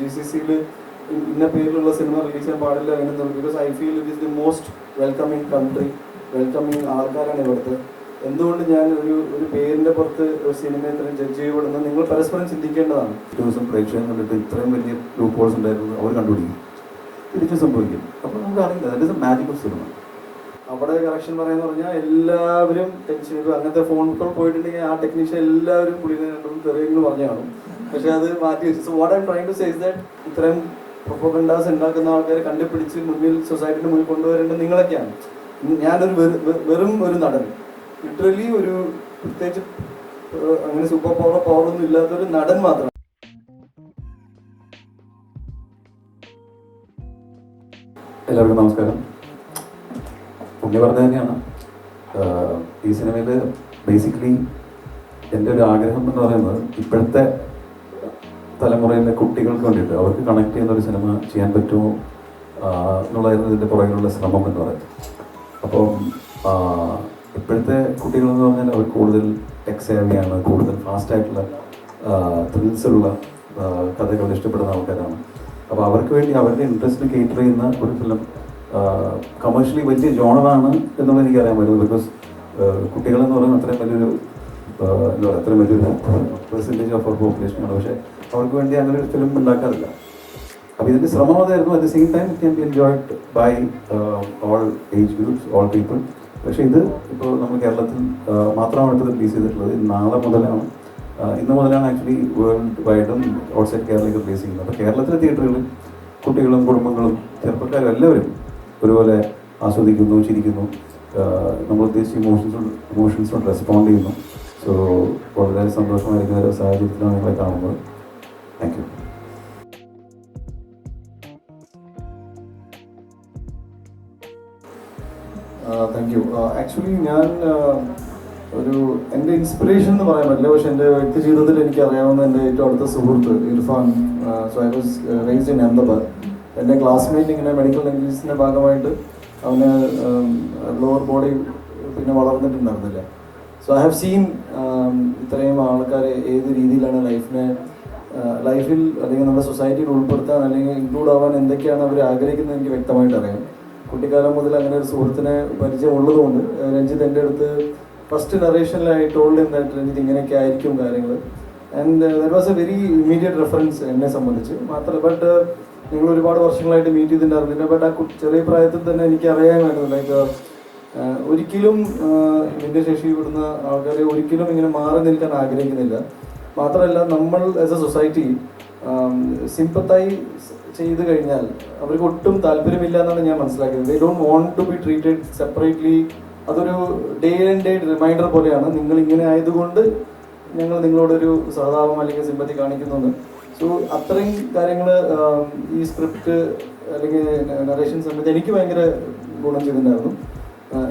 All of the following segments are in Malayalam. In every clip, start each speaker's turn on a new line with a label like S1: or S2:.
S1: GCC-യിൽ ഇന്ന പേരിലുള്ള സിനിമ റിലീസ് ചെയ്യാൻ പാടില്ല എന്നുള്ളത്. Because I feel it is the most welcoming country, welcoming ആൾക്കാരാണ് ഇവിടുത്തെ. എന്തുകൊണ്ട് ഞാൻ ഒരു പേരിൻ്റെ പുറത്ത് ഒരു സിനിമ ഇത്രയും ജഡ്ജ് ചെയ്യപ്പെടുന്നത് നിങ്ങൾ പരസ്പരം ചിന്തിക്കേണ്ടതാണ്.
S2: ദിവസം പ്രേക്ഷകൻ കണ്ടിട്ട് ഇത്രയും വലിയ ലൂപ്പ് ഹോൾസ് ഉണ്ടായിരുന്നു അവർ കണ്ടുപിടിക്കും, തിരിച്ചും സംഭവിക്കും. അപ്പോൾ നമുക്ക് അറിയില്ല, that is A magic of cinema.
S1: അവിടെ കറക്ഷൻ പറയാന്ന് പറഞ്ഞാൽ എല്ലാവരും ടെൻഷൻ. ഇപ്പോൾ അങ്ങനത്തെ ഫോൺ കോൾ പോയിട്ടുണ്ടെങ്കിൽ ആ ടെക്നീഷ്യൻ എല്ലാവരും പുള്ളിനെ കണ്ടതും തെറിയെന്ന് പറഞ്ഞു കാണും. പക്ഷെ അത് മാറ്റി വെച്ചു. So what I am trying to say is that ഇത്രയും പ്രൊപ്പഗൻഡാസ് ഉണ്ടാക്കുന്ന ആൾക്കാരെ കണ്ടുപിടിച്ച് മുന്നിൽ സൊസൈറ്റിയുടെ മുന്നിൽ കൊണ്ടുവരേണ്ടത് നിങ്ങളൊക്കെയാണ്. ഞാനൊരു വെറും ഒരു നടൻ, ലിറ്ററലി ഒരു പ്രത്യേകിച്ച് അങ്ങനെ സൂപ്പർ പവറൊന്നും ഇല്ലാത്തൊരു നടൻ മാത്രമാണ്.
S2: എല്ലാവർക്കും നമസ്കാരം. പുണ്യ പറഞ്ഞത് തന്നെയാണ്. ഈ സിനിമയിൽ ബേസിക്കലി എൻ്റെ ഒരു ആഗ്രഹം എന്ന് പറയുന്നത് ഇപ്പോഴത്തെ തലമുറയിലെ കുട്ടികൾക്ക് വേണ്ടിയിട്ട് അവർക്ക് കണക്ട് ചെയ്യുന്ന ഒരു സിനിമ ചെയ്യാൻ പറ്റുമോ എന്നുള്ളതായിരുന്നു ഇതിൻ്റെ പുറകിലുള്ള ശ്രമം എന്ന് പറയുന്നത്. അപ്പം ഇപ്പോഴത്തെ കുട്ടികളെന്ന് പറഞ്ഞാൽ അവർ കൂടുതൽ ടെക്സേവിയാണ്, കൂടുതൽ ഫാസ്റ്റായിട്ടുള്ള ത്രിൽസുള്ള കഥകൾ ഇഷ്ടപ്പെടുന്ന ആൾക്കാരാണ്. അപ്പോൾ അവർക്ക് വേണ്ടി അവരുടെ ഇൻട്രസ്റ്റിന് കേറ്റർ ചെയ്യുന്ന ഒരു ഫിലിം കമേഴ്ഷ്യലി വലിയ ജോണറാണ് എന്നുള്ളത് എനിക്കറിയാൻ പറ്റുന്നത്. ബിക്കോസ് കുട്ടികളെന്ന് പറയുന്നത് അത്രയും വലിയൊരു എന്താ പറയുക, അത്രയും വലിയൊരു പെർസെൻറ്റേജ് ഓഫ് അവർ പോപ്പുലേഷനാണ്. പക്ഷേ അവർക്ക് വേണ്ടി അങ്ങനെ ഒരു ഫിലിം ഉണ്ടാക്കാറില്ല. അപ്പോൾ ഇതിൻ്റെ ശ്രമം അതായിരുന്നു. At the same time it can be enjoyed by all age groups, all people. പക്ഷേ ഇത് ഇപ്പോൾ നമ്മൾ കേരളത്തിൽ മാത്രമാണ് ഇത് റിലീസ് ചെയ്തിട്ടുള്ളത്. നാളെ മുതലാണ്, ഇന്ന് മുതലാണ് ആക്ച്വലി വേൾഡ് വൈഡും ഔട്ട്സൈഡ് കേരളയിൽ റിലീസ് ചെയ്യുന്നത്. അപ്പോൾ കേരളത്തിലെ തിയേറ്ററുകളിൽ കുട്ടികളും കുടുംബങ്ങളും ചെറുപ്പക്കാരും എല്ലാവരും ഒരുപോലെ ആസ്വദിക്കുന്നു, ചിരിക്കുന്നു, നമ്മൾ ഉദ്ദേശിച്ച ഇമോഷൻസോട് റെസ്പോണ്ട് ചെയ്യുന്നു. സോ വളരെ സന്തോഷമായിരിക്കുന്ന ഒരു സാഹചര്യത്തിലാണ് നിങ്ങളെ കാണുന്നത്. Thank you.
S1: Thank you. Actually ഞാൻ ഒരു എൻ്റെ ഇൻസ്പിറേഷൻ എന്ന് പറയാൻ പറ്റില്ല, പക്ഷെ എൻ്റെ വ്യക്തി ജീവിതത്തിൽ എനിക്ക് അറിയാവുന്ന എൻ്റെ ഏറ്റവും അടുത്ത സുഹൃത്ത് Irfan. So I was raised in Ahmedabad. എൻ്റെ ക്ലാസ്മേറ്റ് ഇങ്ങനെ മെഡിക്കൽ നെഗ്ലിജൻസിൻ്റെ ഭാഗമായിട്ട് അവന് ലോവർ ബോഡി പിന്നെ വളർന്നിട്ടുണ്ടായിരുന്നില്ല. സോ ഐ ഹാവ് സീൻ ഇത്രയും ആൾക്കാരെ ഏത് രീതിയിലാണ് ലൈഫിൽ അല്ലെങ്കിൽ നമ്മുടെ സൊസൈറ്റിയിൽ ഉൾപ്പെടുത്താൻ അല്ലെങ്കിൽ ഇൻക്ലൂഡ് ആവാൻ എന്തൊക്കെയാണ് അവർ ആഗ്രഹിക്കുന്നത് എനിക്ക് വ്യക്തമായിട്ട് അറിയാം. കുട്ടിക്കാലം മുതൽ അങ്ങനെ ഒരു സുഹൃത്തിനെ പരിചയം ഉള്ളതുകൊണ്ട് രഞ്ജിത്ത് എൻ്റെ അടുത്ത് ഫസ്റ്റ് നറേഷനിലായി ടോൾഡ് എന്തായിട്ട് രഞ്ജിത്ത് ഇങ്ങനെയൊക്കെ ആയിരിക്കും കാര്യങ്ങൾ. And that was A very immediate reference എന്നെ സംബന്ധിച്ച് മാത്രമല്ല. ബട്ട് നിങ്ങൾ ഒരുപാട് വർഷങ്ങളായിട്ട് മീറ്റ് ചെയ്തിട്ടുണ്ടായിരുന്നില്ല. ബട്ട് ആ ചെറിയ പ്രായത്തിൽ തന്നെ എനിക്ക് അറിയാമായിരുന്നു ലൈക്ക് ഒരിക്കലും ഭിന്നശേഷിപ്പെടുന്ന ആൾക്കാരെ ഒരിക്കലും ഇങ്ങനെ മാറി നിൽക്കാൻ ആഗ്രഹിക്കുന്നില്ല. മാത്രമല്ല നമ്മൾ ആസ് എ സൊസൈറ്റി സിമ്പത്തൈസ് ചെയ്ത് കഴിഞ്ഞാൽ അവർക്ക് ഒട്ടും താല്പര്യമില്ല എന്നാണ് ഞാൻ മനസ്സിലാക്കിയത്. They don't want to be treated separately. അതൊരു ഡേ ആൻഡ് ഡേ റിമൈൻഡർ പോലെയാണ്. നിങ്ങൾ ഇങ്ങനെ ആയതുകൊണ്ട് ഞങ്ങൾ നിങ്ങളോടൊരു സഹതാപം അല്ലെങ്കിൽ സിമ്പത്തി കാണിക്കുന്നുണ്ട്. സോ അത്രയും കാര്യങ്ങൾ ഈ സ്ക്രിപ്റ്റ് അല്ലെങ്കിൽ നറേഷൻ സമയത്ത് എനിക്ക് ഭയങ്കര ഗുണം ചെയ്തിട്ടുണ്ടായിരുന്നു.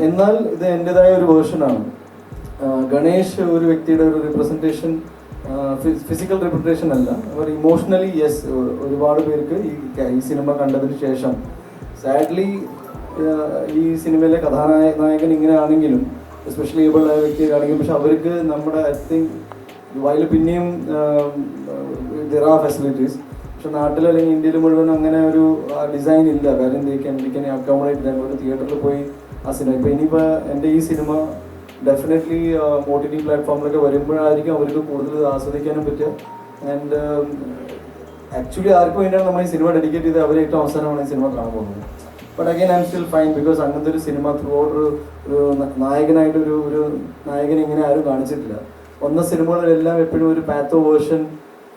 S1: എന്നാൽ ഇത് എൻ്റെതായ ഒരു വേർഷനാണ്. ഗണേഷ് ഒരു വ്യക്തിയുടെ ഒരു റിപ്രസെൻറ്റേഷൻ, ഫിസിക്കൽ റിപ്രസെൻറ്റേഷൻ അല്ല. അവർ ഇമോഷണലി യെസ് ഒരുപാട് പേർക്ക് ഈ സിനിമ കണ്ടതിന് ശേഷം സാഡ്ലി ഈ സിനിമയിലെ കഥാനായകൻ ഇങ്ങനെ ആണെങ്കിലും എസ്പെഷ്യലി ഏബിൾഡ് ആയ വ്യക്തിയാണെങ്കിലും പക്ഷെ അവർക്ക് നമ്മുടെ ഐ തിങ്ക് ദുബായിൽ പിന്നെയും ദർ ആർ ഫെസിലിറ്റീസ്. പക്ഷെ നാട്ടിൽ അല്ലെങ്കിൽ ഇന്ത്യയിൽ മുഴുവൻ അങ്ങനെ ഒരു ഡിസൈൻ ഇല്ല. കാര്യം എന്തൊക്കെയാണ് അക്കോമഡേറ്റ് ചെയ്യാൻ ഒരു തിയേറ്ററിൽ പോയി ആ സിനിമ. ഇപ്പോൾ ഇനിയിപ്പോൾ എൻ്റെ ഈ സിനിമ ഡെഫിനറ്റ്ലി OTT പ്ലാറ്റ്ഫോമിലൊക്കെ വരുമ്പോഴായിരിക്കും അവർക്ക് കൂടുതൽ ആസ്വദിക്കാനും പറ്റുക. ആൻഡ് ആക്ച്വലി ആർക്ക് വേണ്ടിയാണ് നമ്മൾ ഈ സിനിമ ഡെഡിക്കേറ്റ് ചെയ്ത് അവർ ഏറ്റവും അവസാനമാണ് ഈ സിനിമ കാണാൻ പോകുന്നത്. But again I am still fine because അങ്ങനത്തെ ഒരു സിനിമ ത്രൂ ഔട്ട് ഒരു നായകനായിട്ടൊരു നായകനെ ഇങ്ങനെ ആരും കാണിച്ചിട്ടില്ല. വന്ന സിനിമകളിലെല്ലാം എപ്പോഴും ഒരു പാത്തോ വേർഷൻ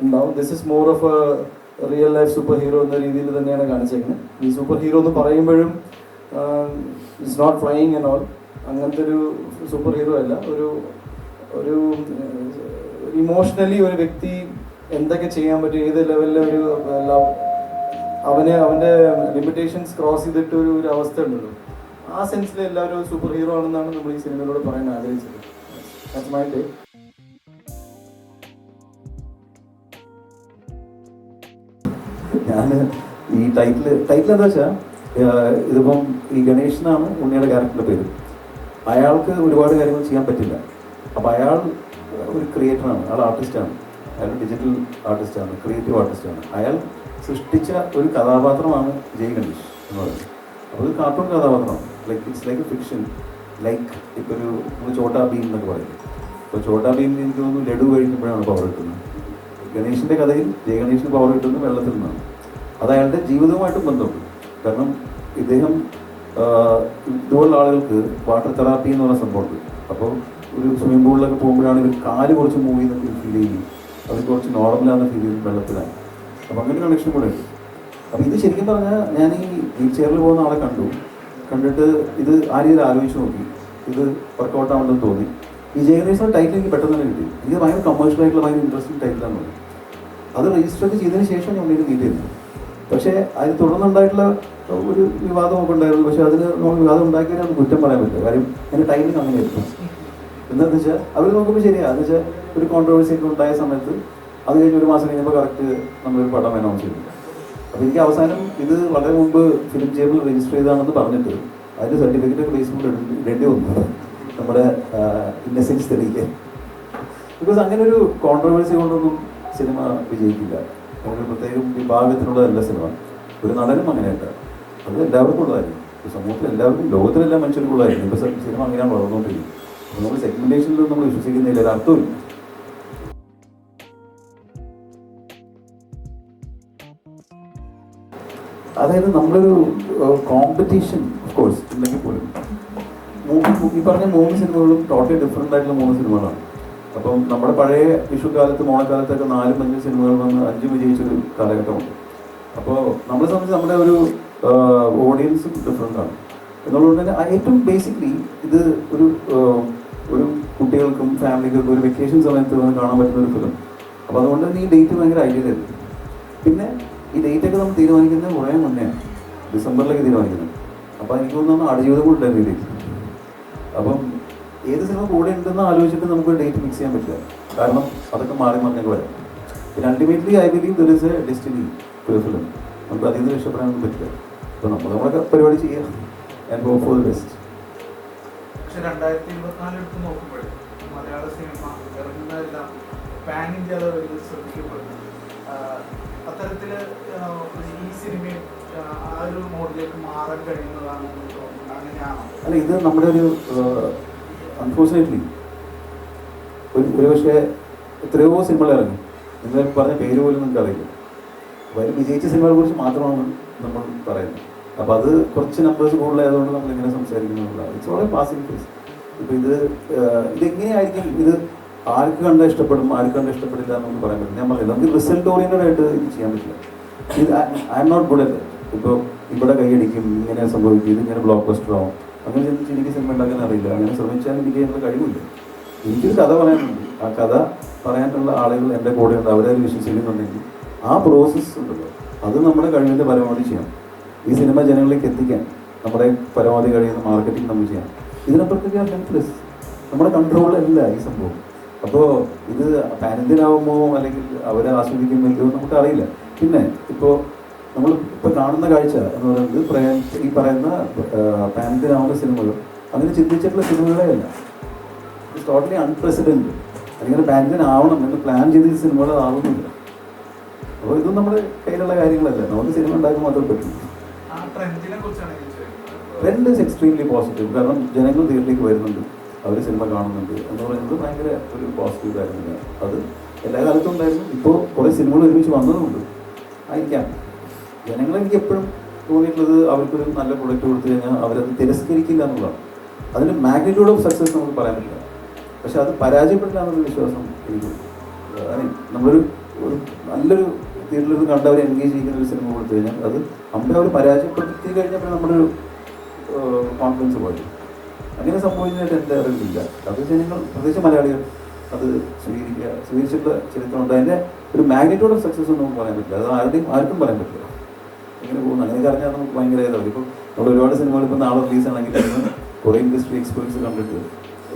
S1: ഉണ്ടാവും. This is more of a real life super hero എന്ന രീതിയിൽ തന്നെയാണ് കാണിച്ചേക്കുന്നത്. ഈ സൂപ്പർ ഹീറോ എന്ന് പറയുമ്പോഴും it's not flying and all, അങ്ങനത്തെ ഒരു സൂപ്പർ ഹീറോ അല്ല. ഒരു ഇമോഷണലി ഒരു വ്യക്തി എന്തൊക്കെ ചെയ്യാൻ പറ്റും, ഏത് ലെവലിലെ ഒരു ലവ് അവൻ്റെ ലിമിറ്റേഷൻസ് ക്രോസ് ചെയ്തിട്ട് ഒരു അവസ്ഥ ഉണ്ടല്ലോ, ആ സെൻസിൽ എല്ലാവരും സൂപ്പർ ഹീറോ ആണെന്നാണ് നമ്മൾ ഈ സിനിമയിലൂടെ പറയാൻ ആഗ്രഹിച്ചത്. That's my take.
S2: ഞാൻ ഈ ടൈറ്റിൽ എന്താ വെച്ചാൽ ഇതിപ്പം ഈ ഗണേഷനാണ് ഉണ്ണിയുടെ ക്യാരക്ടറിൻ്റെ പേര്. അയാൾക്ക് ഒരുപാട് കാര്യങ്ങൾ ചെയ്യാൻ പറ്റില്ല. അപ്പോൾ അയാൾ ഒരു ക്രിയേറ്ററാണ്, അയാൾ ആർട്ടിസ്റ്റാണ്, അയാൾ ഡിജിറ്റൽ ആർട്ടിസ്റ്റാണ്, ക്രിയേറ്റീവ് ആർട്ടിസ്റ്റാണ്. അയാൾ സൃഷ്ടിച്ച ഒരു കഥാപാത്രമാണ് ജയ് ഗണേഷ് എന്ന് പറയുന്നത്. അപ്പോൾ ഒരു കാർട്ടൂൺ കഥാപാത്രമാണ്. It's like A fiction. ഇപ്പോൾ ഒരു നമ്മൾ ചോട്ടാ ഭീം എന്നൊക്കെ പറയും. അപ്പോൾ ചോട്ടാ ഭീം എനിക്ക് തോന്നുന്നു ലഡു കഴിക്കുമ്പോഴാണ് പവർ കിട്ടുന്നത്. ഗണേഷിൻ്റെ കഥയിൽ ജയ ഗണേഷിന് പവർ കിട്ടുന്നത് വെള്ളത്തിൽ നിന്നാണ്. അത് അയാളുടെ ജീവിതവുമായിട്ടും ബന്ധമുണ്ട്. കാരണം ഇദ്ദേഹം ഇതുപോലുള്ള ആളുകൾക്ക് വാട്ടർ തെറാപ്പി എന്ന് പറയുന്ന സംഭവമുണ്ട്. അപ്പോൾ ഒരു സ്വിമ്മിംഗ് പൂളിലൊക്കെ പോകുമ്പോഴാണ് ഇവർ കാല് കുറച്ച് മൂവ് ചെയ്യുന്നൊക്കെ ഫീൽ ചെയ്യും. അത് കുറച്ച് നോർമലാണെന്ന് ഫീൽ ചെയ്യും വെള്ളത്തിലാണ്. അപ്പോൾ അങ്ങനെ ഒരു കണക്ഷൻ കൂടെ ഉണ്ട്. അപ്പോൾ ഇത് ശരിക്കും പറഞ്ഞാൽ ഞാൻ ഈ വീൽ ചെയറിൽ പോകുന്ന ആളെ കണ്ടിട്ട് ഇത് ആ രീതിയിൽ ആലോചിച്ച് നോക്കി. ഇത് വർക്കൗട്ട് ആവുണ്ടെന്ന് തോന്നി. ഈ ജയഗണേഷിൻ്റെ ടൈറ്റിൽ എനിക്ക് പെട്ടെന്ന് തന്നെ കിട്ടി. എനിക്ക് ഭയങ്കര കമേഴ്ഷ്യൽ ആയിട്ടുള്ള ഭയങ്കര ഇൻട്രസ്റ്റിംഗ് ടൈറ്റിലാന്ന് തോന്നി. അത് രജിസ്റ്റർ ഒക്കെ ചെയ്തതിന് ശേഷം ഞാൻ ഉള്ളിൽ മീറ്റ് ചെയ്തു. പക്ഷേ അതിന് തുടർന്നുണ്ടായിട്ടുള്ള ഒരു വിവാദമൊക്കെ ഉണ്ടായിരുന്നു. പക്ഷേ അതിന് നമ്മൾ വിവാദം ഉണ്ടാക്കിയാൽ അത് കുറ്റം പറയാൻ പറ്റില്ല. കാര്യം അതിൻ്റെ ടൈമിങ് അങ്ങനെയായിരുന്നു. എന്താണെന്ന് വെച്ചാൽ അവർ നോക്കുമ്പോൾ ശരിയാണ്. എന്ന് വെച്ചാൽ ഒരു കോൺട്രവേഴ്സി ഒക്കെ ഉണ്ടായ സമയത്ത് അത് കഴിഞ്ഞ് ഒരു മാസം കഴിഞ്ഞപ്പോൾ കറക്റ്റ് നമ്മളൊരു പടം അനൗൺസ് ചെയ്തു. അപ്പോൾ എനിക്ക് അവസാനം ഇത് വളരെ മുമ്പ് ഫിലിം ചേമ്പിൽ രജിസ്റ്റർ ചെയ്താണെന്ന് പറഞ്ഞിട്ട് അതിൻ്റെ സർട്ടിഫിക്കറ്റ് ഒക്കെ ബേസ് ഇടേണ്ടി വന്നു നമ്മുടെ ഇന്നസെൻസ് തെളിയിക്കാൻ. ബിക്കോസ് അങ്ങനെ ഒരു കോൺട്രവേഴ്സി കൊണ്ടൊന്നും സിനിമ വിജയിക്കില്ല. അങ്ങനെ ഒരു പ്രത്യേകം വിഭാഗത്തിനുള്ളതല്ല സിനിമ. ഒരു നടനും അങ്ങനെയല്ല. അത് എല്ലാവർക്കും ഉള്ളതായിരിക്കും. സമൂഹത്തിൽ എല്ലാവർക്കും, ലോകത്തിലെല്ലാ മനുഷ്യർക്കും ഉള്ളതായിരിക്കും. ഇപ്പോൾ സിനിമ അങ്ങനെയാണ് വളർന്നുകൊണ്ടിരിക്കുന്നത്. അപ്പോൾ നമ്മൾ സെഗ്മെന്റേഷനിൽ നമ്മൾ വിശ്വസിക്കുന്നില്ല, ഒരു അർത്ഥമില്ല. അതായത് നമ്മളൊരു കോമ്പറ്റീഷൻ ഓഫ്കോഴ്സ് ഉണ്ടെങ്കിൽ പോലും ഈ പറഞ്ഞ 3 സിനിമകളും ടോട്ടലി ഡിഫറെൻ്റ് ആയിട്ടുള്ള 3 സിനിമകളാണ്. അപ്പം നമ്മുടെ പഴയ വിഷുക്കാലത്തും ഓണക്കാലത്തൊക്കെ 4-5 സിനിമകൾ വന്ന് 5 വിജയിച്ചൊരു കാലഘട്ടമുണ്ട്. അപ്പോൾ നമ്മളെ സംബന്ധിച്ച് നമ്മുടെ ഒരു ഓഡിയൻസും ഡിഫറെൻ്റ് ആണ് എന്നുള്ളത് തന്നെ ഏറ്റവും ബേസിക്കലി ഇത് ഒരു കുട്ടികൾക്കും ഫാമിലികൾക്കും ഒരു വെക്കേഷൻ സമയത്ത് വന്ന് കാണാൻ പറ്റുന്ന ഒരു ഫിലിം. അപ്പോൾ അതുകൊണ്ട് തന്നെ ഈ ഡേറ്റ് ഭയങ്കര ഐഡിയൽ ആയിരുന്നു. പിന്നെ ഈ ഡേറ്റൊക്കെ നമ്മൾ തീരുമാനിക്കുന്നത് കുറേ മുന്നേ ഡിസംബറിലൊക്കെ തീരുമാനിക്കുന്നത്. അപ്പോൾ എനിക്ക് തോന്നുന്നു ആടുജീവിതം കൂടെ ഉണ്ടായിരുന്നു ഈ ഡേറ്റ്. അപ്പം ഏത് സിനിമ കൂടെ ഉണ്ടെന്ന് ആലോചിച്ചിട്ട് നമുക്ക് ഡേറ്റ് ഫിക്സ് ചെയ്യാൻ പറ്റില്ല. കാരണം അതൊക്കെ മാറി മറിഞ്ഞൊക്കെ വരാം. പിന്നെ ultimately I believe there is a destiny to a film. നമുക്ക് അതിൽ നിന്ന് രക്ഷപ്പെടാനൊന്നും പറ്റില്ല. അപ്പോൾ നമ്മളൊക്കെ പരിപാടി ചെയ്യാം and hope for the best.
S3: പക്ഷെ 2024 എടുത്ത് നോക്കുമ്പോൾ മലയാള സിനിമ ഇറങ്ങുന്നതെല്ലാം പാൻ ഇന്ത്യ ലെവലിൽ ശ്രദ്ധിക്കപ്പെടുന്നു. അത്തരത്തിൽ ഈ സിനിമയും ആ ഒരു മോഡിലേക്ക് മാറാൻ കഴിയുന്നതാണ് തോന്നുന്നത്. അങ്ങനെയാണോ?
S2: അല്ല, ഇത് നമ്മുടെ ഒരു അൺഫോർച്ചുനേറ്റ്ലി ഒരു പക്ഷേ എത്രയോ സിനിമകൾ ഇറങ്ങി. നിങ്ങൾ പറഞ്ഞ പേര് പോലും നിങ്ങൾക്ക് അറിയില്ല. അപ്പോൾ അതിൽ വിജയിച്ച സിനിമകളെ കുറിച്ച് മാത്രമാണ് നമ്മൾ പറയുന്നത്. അപ്പോൾ അത് കുറച്ച് നമ്പേഴ്സ് കൂടുതലായതുകൊണ്ട് നമ്മൾ ഇങ്ങനെ സംസാരിക്കുന്നുള്ളതാണ്. It's all a passing phase. ഇപ്പോൾ ഇതെങ്ങനെയായിരിക്കും, ഇത് ആർക്ക് കണ്ടാൽ ഇഷ്ടപ്പെടും, ആർക്ക് കണ്ടാൽ ഇഷ്ടപ്പെടില്ല എന്നൊന്നും പറയാൻ പറ്റില്ല. ഞാൻ പറഞ്ഞില്ല, നമുക്ക് റിസൾട്ട് ഓറിയൻറ്റഡ് ആയിട്ട് ഇത് ചെയ്യാൻ പറ്റില്ല. ഇത് I am not good at. ഇപ്പോൾ ഇവിടെ കൈയടിക്കും, ഇങ്ങനെ സംഭവിക്കും, ഇതിങ്ങനെ ബ്ലോക്ക് ബസ്റ്റർ ആവും, അങ്ങനെ ചിന്തിച്ച് എനിക്ക് സിനിമ ഉണ്ടാക്കാൻ അറിയില്ല. അങ്ങനെ ശ്രമിച്ചാൽ എനിക്ക് അതിനുള്ള കഴിവില്ല. എനിക്കൊരു കഥ പറയാനുണ്ട്. ആ കഥ പറയാനുള്ള ആളുകൾ എൻ്റെ കൂടെ ഉണ്ട്. അവരെ വിശ്വസിക്കുന്നുണ്ടെങ്കിൽ ആ പ്രോസസ്സ് ഉണ്ടല്ലോ, അത് നമ്മുടെ കഴിവിൻ്റെ പരമാവധി ചെയ്യാം. ഈ സിനിമ ജനങ്ങളിലേക്ക് എത്തിക്കാൻ നമ്മുടെ പരമാവധി കഴിയുന്ന മാർക്കറ്റിംഗ് നമ്മൾ ചെയ്യാം. ഇതിനപ്പുറത്തേക്ക് ലെൻത്ലെസ്, നമ്മുടെ കൺട്രോളല്ല ഈ സംഭവം. അപ്പോൾ ഇത് പാരന്റിനാവുമോ അല്ലെങ്കിൽ അവരെ ആസ്വദിക്കുമോ ഇല്ലയോ നമുക്കറിയില്ല. പിന്നെ ഇപ്പോൾ നമ്മൾ ഇപ്പോൾ കാണുന്ന കാഴ്ച എന്ന് പറയുന്നത് ഈ പറയുന്ന പാരന്റിനാവുന്ന സിനിമകൾ അങ്ങനെ ചിന്തിച്ചിട്ടുള്ള സിനിമകളേ അല്ല. It's totally unprecedented. അല്ലെങ്കിൽ പാരന്റിനാവണം എന്ന് പ്ലാൻ ചെയ്ത സിനിമകൾ ആവുന്നില്ല. അപ്പോൾ ഇതും നമ്മുടെ കയ്യിലുള്ള കാര്യങ്ങളല്ല. നമുക്ക് സിനിമ ഉണ്ടാക്കാൻ മാത്രമേ പറ്റുള്ളൂ. Trend is extremely positive. കാരണം ജനങ്ങൾ തിയേറ്ററിലേക്ക് വരുന്നുണ്ട്, അവർ സിനിമ കാണുന്നുണ്ട് എന്ന് പറയുന്നത് ഭയങ്കര ഒരു പോസിറ്റീവ് കാര്യമാണ്. അത് എല്ലാ കാലത്തും ഉണ്ടായിരുന്നു. ഇപ്പോൾ കുറേ സിനിമകൾ ഒരുമിച്ച് വന്നതുകൊണ്ട് ആയിരിക്കാം. ജനങ്ങളെനിക്ക് എപ്പോഴും തോന്നിയിട്ടുള്ളത് അവർക്കൊരു നല്ല പ്രൊഡക്റ്റ് കൊടുത്തു കഴിഞ്ഞാൽ അവരത് തിരസ്കരിക്കില്ല എന്നുള്ളതാണ്. അതിൻ്റെ മാഗ്നിറ്റ്യൂഡ് ഓഫ് സക്സസ് നമുക്ക് പറയാൻ പറ്റില്ല. പക്ഷെ അത് പരാജയപ്പെടില്ല എന്നൊരു വിശ്വാസം എനിക്ക്. നമ്മളൊരു നല്ലൊരു തിയേറ്ററിൽ കണ്ട് അവർ എൻഗേജ് ചെയ്യുന്ന ഒരു സിനിമ കൊടുത്തു കഴിഞ്ഞാൽ അത് നമ്മൾ അവർ പരാജയപ്പെടുത്തി കഴിഞ്ഞപ്പോൾ നമ്മുടെ ഒരു കോൺഫിഡൻസ് പോയി. അങ്ങനെ സംഭവിച്ചതായിട്ട് എൻ്റെ അറിവില്ല. അത് ജനങ്ങൾ, പ്രത്യേകിച്ച് മലയാളികൾ അത് സ്വീകരിച്ചിട്ടുള്ള ചരിത്രമുണ്ട്. അതിൻ്റെ ഒരു മാഗ്നിറ്റ്യൂഡ് ഓഫ് സക്സസ് ഒന്നും പറയാൻ പറ്റില്ല. അത് ആർക്കും പറയാൻ പറ്റില്ല. ഇങ്ങനെ പോകുന്നു. അങ്ങനെയൊക്കെ അറിഞ്ഞാൽ നമുക്ക് ഭയങ്കര ഇതാവും. ഇപ്പോൾ നമ്മൾ ഒരുപാട് സിനിമകൾ ഇപ്പോൾ നാളെ റിലീസാണെങ്കിൽ കുറേ ഇൻഡസ്ട്രി എക്സ്പേർട്സ് കണ്ടിട്ട്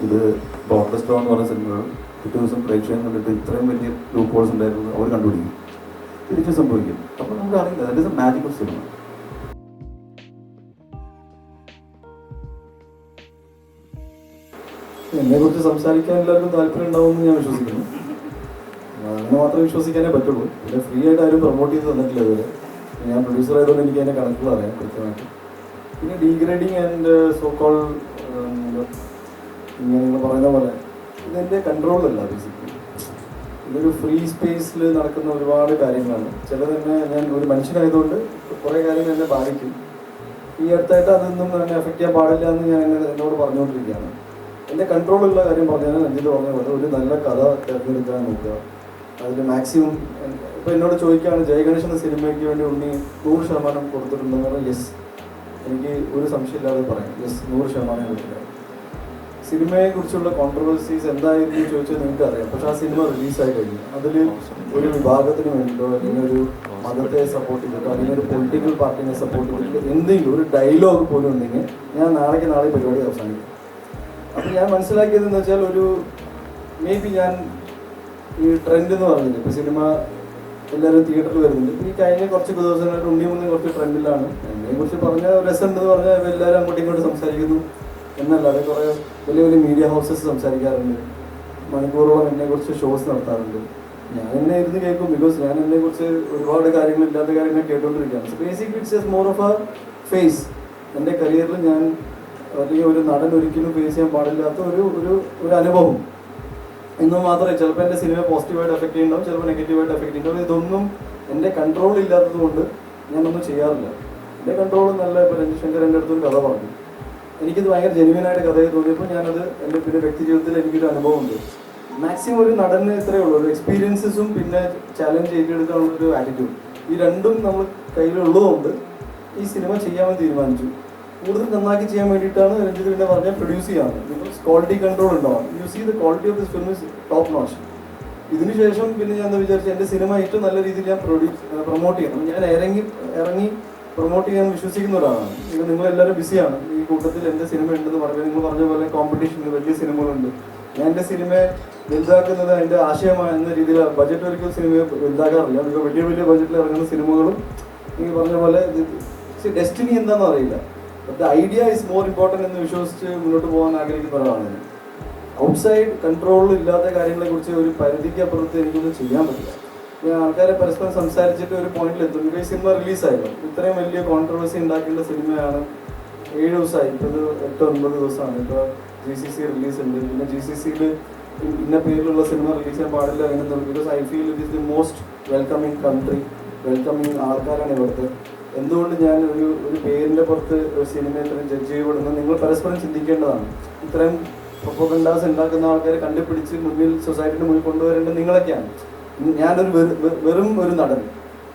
S2: ഇത് ബ്ലോക്ക് ബസ്റ്റർ എന്ന് പറഞ്ഞ സിനിമകൾ പിറ്റേ ദിവസം പ്രേക്ഷകൻ കണ്ടിട്ട് ഇത്രയും വലിയ ലൂപ്പ് ഹോൾസ് ഉണ്ടായിരുന്നു അവർ കണ്ടുപിടിക്കും. തിരിച്ചു സംഭവിക്കും. അപ്പോൾ നമുക്ക് അറിയില്ല. That is A magic of cinema. എന്നെക്കുറിച്ച് സംസാരിക്കാൻ എല്ലാവർക്കും താല്പര്യം ഉണ്ടാവുമെന്ന് ഞാൻ വിശ്വസിക്കുന്നു.
S1: എന്ന് മാത്രം വിശ്വസിക്കാനേ പറ്റുള്ളൂ. പിന്നെ ഫ്രീ ആയിട്ട് ആരും പ്രൊമോട്ട് ചെയ്ത് തന്നിട്ടില്ല ഇതുവരെ. ഞാൻ പ്രൊഡ്യൂസർ ആയതുകൊണ്ട് എനിക്ക് അതിൻ്റെ കണക്കുകൾ അറിയാം കൃത്യമായിട്ട്. പിന്നെ ഡീഗ്രേഡിങ് ആൻഡ് സോ കോൾ ഇങ്ങനെ നിങ്ങൾ പറയുന്ന പോലെ ഇതെൻ്റെ കൺട്രോളിലല്ല. ബേസിക്കലി ഇതൊരു ഫ്രീ സ്പേസിൽ നടക്കുന്ന ഒരുപാട് കാര്യങ്ങളാണ്. ചിലതന്നെ ഞാൻ ഒരു മനുഷ്യനായതുകൊണ്ട് കുറേ കാര്യങ്ങൾ എന്നെ ബാധിക്കും. ഈ അടുത്തായിട്ട് അതൊന്നും എന്നെ എഫക്റ്റ് ചെയ്യാൻ പാടില്ല എന്ന് ഞാൻ എന്നോട് പറഞ്ഞുകൊണ്ടിരിക്കുകയാണ്. എൻ്റെ കൺട്രോളുള്ള കാര്യം പറഞ്ഞാൽ രഞ്ജിത്ത് പറഞ്ഞ പോലെ ഒരു നല്ല കഥ തിരഞ്ഞെടുക്കാൻ നോക്കുക. അതിൽ മാക്സിമം ഇപ്പോൾ എന്നോട് ചോദിക്കുകയാണ് ജയഗണേഷ് എന്ന സിനിമയ്ക്ക് വേണ്ടി ഉണ്ണി 100% കൊടുത്തിട്ടുണ്ടെന്ന് പറഞ്ഞാൽ യെസ്, എനിക്ക് ഒരു സംശയമില്ലാതെ പറയാം. യെസ്, 100% കൊടുത്തില്ല. സിനിമയെക്കുറിച്ചുള്ള കോൺട്രവേഴ്സീസ് എന്തായിരുന്നു ചോദിച്ചാൽ നിങ്ങൾക്ക് അറിയാം. പക്ഷെ ആ സിനിമ റിലീസായി കഴിഞ്ഞു. അതിൽ ഒരു വിഭാഗത്തിന് വേണ്ടിയിട്ടോ അല്ലെങ്കിൽ ഒരു മതത്തെ സപ്പോർട്ട് ചെയ്തിട്ടോ അല്ലെങ്കിൽ ഒരു പൊളിറ്റിക്കൽ പാർട്ടിനെ സപ്പോർട്ട് ചെയ്തിട്ടോ എന്തെങ്കിലും ഒരു ഡയലോഗ് പോലും ഉണ്ടെങ്കിൽ ഞാൻ നാളെ പരിപാടി അവസാനിക്കും. അപ്പം ഞാൻ മനസ്സിലാക്കിയതെന്ന് വെച്ചാൽ ഒരു മേ ബി ഞാൻ ഈ ട്രെൻഡ് എന്ന് പറഞ്ഞില്ല, ഇപ്പോൾ സിനിമ എല്ലാവരും തിയേറ്ററിൽ വരുന്നുണ്ട്. ഈ കഴിഞ്ഞ കുറച്ച് ദിവസങ്ങളായിട്ട് ഉണ്ണിമുന്ന് കുറച്ച് ട്രെൻഡിലാണ്. എന്നെക്കുറിച്ച് പറഞ്ഞ രസമുണ്ടെന്ന് പറഞ്ഞാൽ എല്ലാവരും അങ്ങോട്ടും ഇങ്ങോട്ടും സംസാരിക്കുന്നു എന്നല്ലാതെ കുറേ വലിയ വലിയ മീഡിയ ഹൗസസ് സംസാരിക്കാറുണ്ട്. മണിക്കൂറോളം എന്നെക്കുറിച്ച് ഷോസ് നടത്താറുണ്ട്. ഞാൻ എന്നെ ഇരുന്ന് കേൾക്കും. ബിക്കോസ് ഞാൻ എന്നെക്കുറിച്ച് ഒരുപാട് കാര്യങ്ങൾ ഇല്ലാത്ത കാര്യങ്ങൾ കേട്ടുകൊണ്ടിരിക്കുകയാണ്. So basically it's just more of a phase. എൻ്റെ കരിയറിൽ ഞാൻ അല്ലെങ്കിൽ ഒരു നടൻ ഒരിക്കലും ഫേസ് ചെയ്യാൻ പാടില്ലാത്ത ഒരു അനുഭവം എന്ന് മാത്രമേ. ചിലപ്പോൾ എൻ്റെ സിനിമ പോസിറ്റീവായിട്ട് എഫക്റ്റ് ചെയ്യുന്നുണ്ടാവും, ചിലപ്പോൾ നെഗറ്റീവായിട്ട് എഫക്റ്റ് ചെയ്യുന്നുണ്ടാവും. ഇതൊന്നും എൻ്റെ കൺട്രോൾ ഇല്ലാത്തത് കൊണ്ട് ഞാനൊന്നും ചെയ്യാറില്ല. എൻ്റെ കൺട്രോൾ നല്ല. ഇപ്പോൾ രഞ്ജിത് ശങ്കർ എൻ്റെ അടുത്തൊരു കഥ പറഞ്ഞു. എനിക്കിത് ഭയങ്കര ജെന്യുവനായിട്ട് കഥയെ തോന്നിയപ്പോൾ ഞാനത് എൻ്റെ പിന്നെ വ്യക്തി ജീവിതത്തിൽ എനിക്കൊരു അനുഭവമുണ്ട്. മാക്സിമം ഒരു നടന് ഇത്രയേ ഉള്ളൂ, ഒരു എക്സ്പീരിയൻസസും പിന്നെ ചാലഞ്ച് ഏറ്റെടുക്കാനുള്ളൊരു ആറ്റിറ്റ്യൂഡ്. ഈ രണ്ടും നമ്മൾ കയ്യിലുള്ളതുകൊണ്ട് ഈ സിനിമ ചെയ്യാമെന്ന് തീരുമാനിച്ചു. കൂടുതൽ നന്നാക്കി ചെയ്യാൻ വേണ്ടിയിട്ടാണ് രഞ്ജിത്ത് പിന്നെ പറഞ്ഞാൽ പ്രൊഡ്യൂസ് ചെയ്യാറ്. ബിക്കോസ് ക്വാളിറ്റി കൺട്രോൾ ഉണ്ടാവും. You see the quality of this film is top notch. ഇതിനുശേഷം പിന്നെ ഞാൻ എന്താ വിചാരിച്ചു, എൻ്റെ സിനിമ ഏറ്റവും നല്ല രീതിയിൽ ഞാൻ പ്രൊമോട്ട് ചെയ്യണം. ഞാൻ ഇറങ്ങി പ്രൊമോട്ട് ചെയ്യാൻ വിശ്വസിക്കുന്ന ഒരാളാണ്. ഇപ്പോൾ നിങ്ങളെല്ലാവരും ബിസിയാണ്. ഈ കൂട്ടത്തിൽ എൻ്റെ സിനിമ ഉണ്ടെന്ന് പറയുമ്പോൾ നിങ്ങൾ പറഞ്ഞ പോലെ കോമ്പറ്റീഷന് വലിയ സിനിമകളുണ്ട്. ഞാൻ എൻ്റെ സിനിമയെ വലുതാക്കുന്നത് അതിൻ്റെ ആശയമായ എന്ന രീതിയിൽ ബജറ്റ് ഒരിക്കലും സിനിമയെ വലുതാക്കാറില്ല. ഇപ്പോൾ വലിയ വലിയ ബജറ്റിൽ ഇറങ്ങുന്ന സിനിമകളും ഈ പറഞ്ഞ പോലെ ഡെസ്റ്റിനി എന്താണെന്ന് അറിയില്ല. But the idea is more important എന്ന് വിശ്വസിച്ച് മുന്നോട്ട് പോകാൻ ആഗ്രഹിക്കുന്ന ഒരാളാണ് ഞാൻ. ഔട്ട്സൈഡ് കൺട്രോൾ ഇല്ലാത്ത കാര്യങ്ങളെക്കുറിച്ച് ഒരു പരിധിക്ക് അപ്പുറത്ത് എനിക്കൊന്നും ചെയ്യാൻ പറ്റില്ല. ഞാൻ ആൾക്കാരെ പരസ്പരം സംസാരിച്ചിട്ട് ഒരു പോയിന്റിലെത്തും. ഇപ്പോൾ ഈ സിനിമ റിലീസായല്ലോ, ഇത്രയും വലിയ കോൺട്രവേഴ്സി ഉണ്ടാക്കേണ്ട സിനിമയാണ്. 7 ദിവസമായി, ഇപ്പോൾ ഇത് 8-9 ദിവസമാണ്. ഇപ്പോൾ GCC റിലീസ് ഉണ്ട്. പിന്നെ GCCയിൽ ഇന്ന പേരിലുള്ള സിനിമ റിലീസ് ചെയ്യാൻ പാടില്ല അങ്ങനെ. Because I feel it is the most welcoming country, welcoming ആൾക്കാരാണ് ഇവിടുത്തെ. എന്തുകൊണ്ട് ഞാൻ ഒരു പേരിൻ്റെ പുറത്ത് ഒരു സിനിമ ഇത്രയും ജഡ്ജ് ചെയ്യപ്പെടുന്നത് നിങ്ങൾ പരസ്പരം ചിന്തിക്കേണ്ടതാണ്. ഇത്രയും പ്രൊപ്പഗൻഡാസ് ഉണ്ടാക്കുന്ന ആൾക്കാരെ കണ്ടുപിടിച്ച് മുന്നിൽ സൊസൈറ്റിയുടെ മുന്നിൽ കൊണ്ടുവരേണ്ടത് നിങ്ങളൊക്കെയാണ്. ഞാനൊരു വെറും ഒരു നടൻ,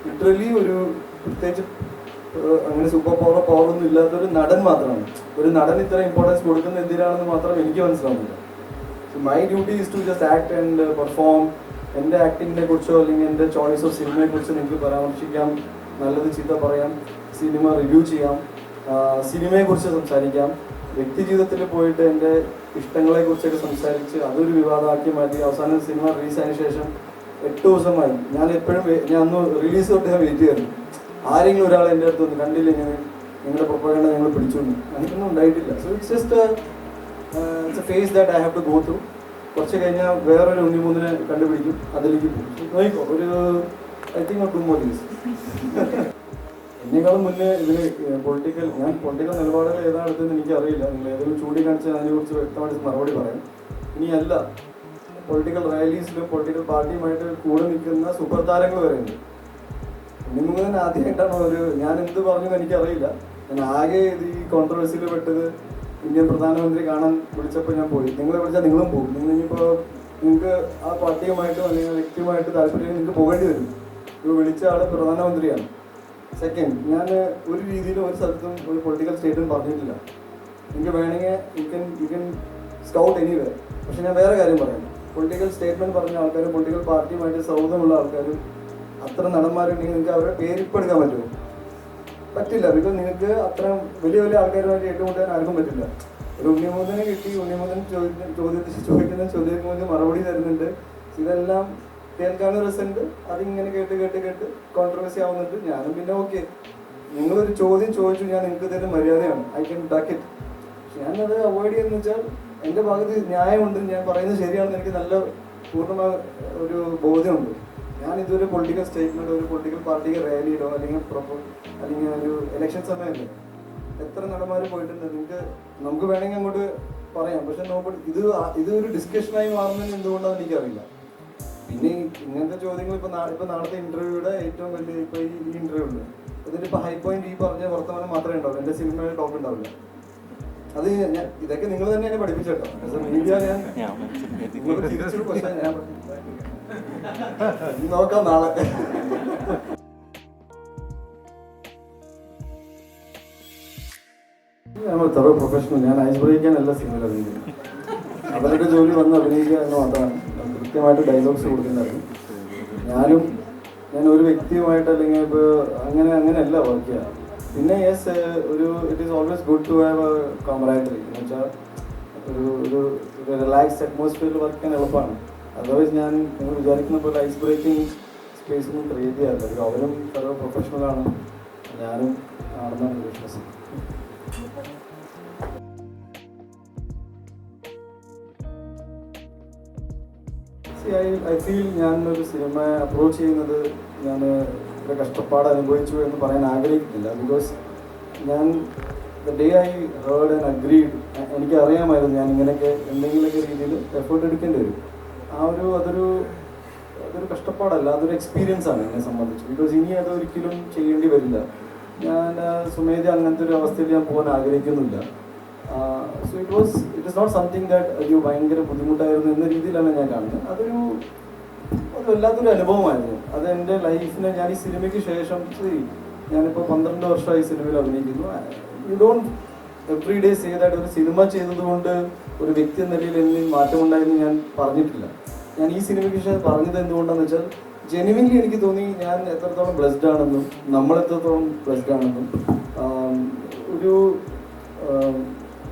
S1: ലിറ്ററലി ഒരു പ്രത്യേകിച്ച് അങ്ങനെ സൂപ്പർ പവറൊന്നും ഇല്ലാത്തൊരു നടൻ മാത്രമാണ്. ഒരു നടൻ ഇത്ര ഇമ്പോർട്ടൻസ് കൊടുക്കുന്നത് എന്തിനാണെന്ന് മാത്രം എനിക്ക് മനസ്സിലാവുന്നില്ല. My duty is to just act and perform. എൻ്റെ ആക്ടിങ്ങിനെ കുറിച്ചോ അല്ലെങ്കിൽ എൻ്റെ ചോയ്സ് ഓഫ് സിനിമയെക്കുറിച്ചോ നിങ്ങൾക്ക് പരാമർശിക്കാം, നല്ലത് ചീത്ത പറയാം, സിനിമ റിവ്യൂ ചെയ്യാം, സിനിമയെക്കുറിച്ച് സംസാരിക്കാം. വ്യക്തി ജീവിതത്തിൽ പോയിട്ട് എൻ്റെ ഇഷ്ടങ്ങളെക്കുറിച്ചൊക്കെ സംസാരിച്ച് അതൊരു വിവാദമാക്കി മാറ്റി അവസാനം സിനിമ റിലീസായതിനു ശേഷം 8 ദിവസമായി ഞാൻ അന്ന് റിലീസ് തൊട്ട് ഞാൻ വെയിറ്റ് ചെയ്യായിരുന്നു. ആരെങ്കിലും ഒരാൾ എൻ്റെ അടുത്ത് വന്ന് കണ്ടില്ല ഇങ്ങനെ നിങ്ങളുടെ പ്രൊപ്പഗൻഡ ഞങ്ങൾ പിടിച്ചോണ്ട്, അങ്ങനെയൊന്നും ഉണ്ടായിട്ടില്ല. So it's just it's a phase that I have to go through. കുറച്ച് കഴിഞ്ഞാൽ വേറൊരു ഉണ്ണിമൂന്നിനെ കണ്ടുപിടിക്കും, അതിലേക്ക് പോകും. നോക്കോ ഒരു ഐ തിങ്ക് 2 more days. എന്നെക്കാളും മുന്നേ ഇതിന് ഞാൻ പൊളിറ്റിക്കൽ നിലപാടുകൾ ഏതാണ് എടുത്തതെന്ന് എനിക്കറിയില്ല. നിങ്ങൾ ഏതെങ്കിലും ചൂണ്ടിക്കാണിച്ചാൽ അതിനെക്കുറിച്ച് വ്യക്തമായിട്ട് മറുപടി പറയാം. ഇനിയല്ല, പൊളിറ്റിക്കൽ റാലീസിലും പൊളിറ്റിക്കൽ പാർട്ടിയുമായിട്ട് കൂടെ നിൽക്കുന്ന സൂപ്പർ താരങ്ങൾ വരെ ഉണ്ട്. ഉണ്ണിമുഖൻ ആദ്യമായിട്ടാണ് ഞാൻ എന്ത് പറഞ്ഞെന്ന് എനിക്കറിയില്ല. ഞാൻ ആകെ ഈ കോൺട്രവേഴ്സിയിൽ പെട്ടത് ഇന്ത്യൻ പ്രധാനമന്ത്രി കാണാൻ വിളിച്ചപ്പോൾ ഞാൻ പോയി. നിങ്ങളെ വിളിച്ചാൽ നിങ്ങളും പോകും. നിങ്ങൾക്ക് ആ പാർട്ടിയുമായിട്ടും അല്ലെങ്കിൽ വ്യക്തിയുമായിട്ട് താല്പര്യം നിങ്ങൾക്ക് പോകേണ്ടി വരും. ഇപ്പോൾ വിളിച്ച ആൾ പ്രധാനമന്ത്രിയാണ്. സെക്കൻഡ്, ഞാൻ ഒരു രീതിയിലും ഒരു സ്ഥലത്തും ഒരു പൊളിറ്റിക്കൽ സ്റ്റേറ്റും പറഞ്ഞിട്ടില്ല. നിങ്ങൾക്ക് വേണമെങ്കിൽ യു ക്യാൻ സ്കൗട്ട് എനിവേ. പക്ഷെ ഞാൻ വേറെ കാര്യം പറയാം. പൊളിറ്റിക്കൽ സ്റ്റേറ്റ്മെൻറ്റ് പറഞ്ഞ ആൾക്കാരും പൊളിറ്റിക്കൽ പാർട്ടിയുമായിട്ട് സൗഹൃദമുള്ള ആൾക്കാരും അത്ര നടന്മാരുണ്ടെങ്കിൽ നിങ്ങൾക്ക് അവരുടെ പേരിപ്പോൾ എടുക്കാൻ പറ്റുമോ? പറ്റില്ല. ബിക്കോസ് നിങ്ങൾക്ക് അത്ര വലിയ വലിയ ആൾക്കാരുമായിട്ട് ഏറ്റുമുട്ടാൻ ആർക്കും പറ്റില്ല. ഒരു ഉണ്ണിമൂന്നിനെ കിട്ടി, ഉണ്ണിമൂന്നിന് ചോദിക്കുന്ന ചോദ്യങ്ങൾക്ക് മറുപടി തരുന്നുണ്ട്. ഇതെല്ലാം കേൾക്കാനും രസമുണ്ട്. അതിങ്ങനെ കേട്ട് കോൺട്രവേഴ്സി ആവുന്നുണ്ട്. ഞാനും പിന്നെ ഓക്കെ, നിങ്ങളൊരു ചോദ്യം ചോദിച്ചു, ഞാൻ നിങ്ങൾക്ക് തരുന്ന മര്യാദയാണ്. I can duck it. പക്ഷെ ഞാനത് അവോയ്ഡ് ചെയ്യുന്നത് വെച്ചാൽ എൻ്റെ ഭാഗത്ത് ന്യായമുണ്ട്, ഞാൻ പറയുന്നത് ശരിയാണെന്ന് എനിക്ക് നല്ല പൂർണ്ണമായ ഒരു ബോധ്യമുണ്ട്. ഞാൻ ഇതൊരു പൊളിറ്റിക്കൽ സ്റ്റേറ്റ്മെൻറ്റ്, ഒരു പൊളിറ്റിക്കൽ പാർട്ടിക്ക് റാലിയിലോ അല്ലെങ്കിൽ ഒരു ഇലക്ഷൻ സമയമല്ലേ, എത്ര നടന്മാർ പോയിട്ടുണ്ട്, നമുക്ക് വേണമെങ്കിൽ അങ്ങോട്ട് പറയാം. പക്ഷെ ഇതൊരു ഡിസ്കഷനായി മാറുന്നതിന് എന്തുകൊണ്ടാണെന്ന് എനിക്കറിയില്ല. പിന്നെ ഇങ്ങനത്തെ ചോദ്യങ്ങൾ ഇപ്പൊ നാളത്തെ ഇന്റർവ്യൂയുടെ ഏറ്റവും വലിയ ഇപ്പൊ ഈ ഇന്റർവ്യൂ ഉണ്ട്, ഇതിന്റെ ഇപ്പൊ ഹൈ പോയിന്റ് ഈ പറഞ്ഞ വർത്തമാനം മാത്രമേ ഉണ്ടാവും, എന്റെ സിനിമയുടെ ടോക്ക് ഉണ്ടാവില്ല. അത് ഇതൊക്കെ നിങ്ങൾ തന്നെയാണ് പഠിപ്പിച്ചേട്ടോ. മീഡിയ ഞാൻ തിരിച്ചു, പക്ഷെ ഞാൻ നോക്കാം നാളെ. തെറോ പ്രൊഫഷണൽ. ഞാൻ ഐസ് ബ്രേക്കാനല്ല സിനിമയിൽ അഭിനയിക്കുന്നത്. അവരുടെ ജോലി വന്ന് അഭിനയിക്കുക എന്ന് മാത്രമാണ്. കൃത്യമായിട്ട് ഡയലോഗ്സ് കൊടുക്കുന്നുണ്ടായിരുന്നു. ഞാൻ ഒരു വ്യക്തിയുമായിട്ട് അല്ലെങ്കിൽ ഇപ്പോൾ അങ്ങനെയല്ല വർക്ക് ചെയ്യുക. പിന്നെ yes, it is always good to have a camaraderie എന്ന് വെച്ചാൽ ഒരു റിലാക്സ്ഡ് അറ്റ്മോസ്ഫിയറിൽ വർക്ക് ചെയ്യാൻ എളുപ്പമാണ്. അതർവൈസ് നിങ്ങൾ വിചാരിക്കുന്ന പോലെ ഐസ് ബ്രേക്കിംഗ് സ്പേസ് ഒന്നും ക്രിയേറ്റ് ചെയ്യാറില്ല. അവരും തെറോ പ്രൊഫഷണലാണ്, ഞാനും ആണെന്നാണ് വിശ്വാസം. ഐ ഫീൽ ഞാനൊരു സിനിമ അപ്രോച്ച് ചെയ്യുന്നത് ഞാൻ ഒരു കഷ്ടപ്പാട് അനുഭവിച്ചു എന്ന് പറയാൻ ആഗ്രഹിക്കുന്നില്ല. Because the day I heard and agreed, എനിക്ക് അറിയാമായിരുന്നു ഞാൻ ഇങ്ങനെയൊക്കെ എന്തെങ്കിലുമൊക്കെ രീതിയിൽ എഫേർട്ട് എടുക്കേണ്ടി വരും. അതൊരു കഷ്ടപ്പാടല്ല, അതൊരു എക്സ്പീരിയൻസ് ആണ് എന്നെ സംബന്ധിച്ച്. ബിക്കോസ് ഇനി അതൊരിക്കലും ചെയ്യേണ്ടി വരില്ല. ഞാൻ സുമേധ അങ്ങനത്തെ ഒരു അവസ്ഥയിൽ ഞാൻ പോകാൻ ആഗ്രഹിക്കുന്നില്ല. So it is not something that അയ്യോ ഭയങ്കര ബുദ്ധിമുട്ടായിരുന്നു എന്ന രീതിയിലാണ് ഞാൻ കാണുന്നത്. അത് വല്ലാത്തൊരു അനുഭവമായിരുന്നു. അത് എൻ്റെ ലൈഫിനെ, ഞാൻ ഈ സിനിമയ്ക്ക് ശേഷം ഞാനിപ്പോൾ 12 വർഷമായി സിനിമയിൽ അഭിനയിക്കുന്നു. You don't every day say that ഒരു സിനിമ ചെയ്തതുകൊണ്ട് ഒരു വ്യക്തി എന്ന നിലയിൽ എന്നിൽ മാറ്റമുണ്ടായെന്ന് ഞാൻ പറഞ്ഞിട്ടില്ല. ഞാൻ ഈ സിനിമയ്ക്ക് ശേഷം പറഞ്ഞത് എന്തുകൊണ്ടാണെന്ന് വെച്ചാൽ ജെനുവിൻലി എനിക്ക് തോന്നി ഞാൻ എത്രത്തോളം ബ്ലെസ്ഡ് ആണെന്നും നമ്മൾ എത്രത്തോളം ബ്ലെസ്ഡ് ആണെന്നും.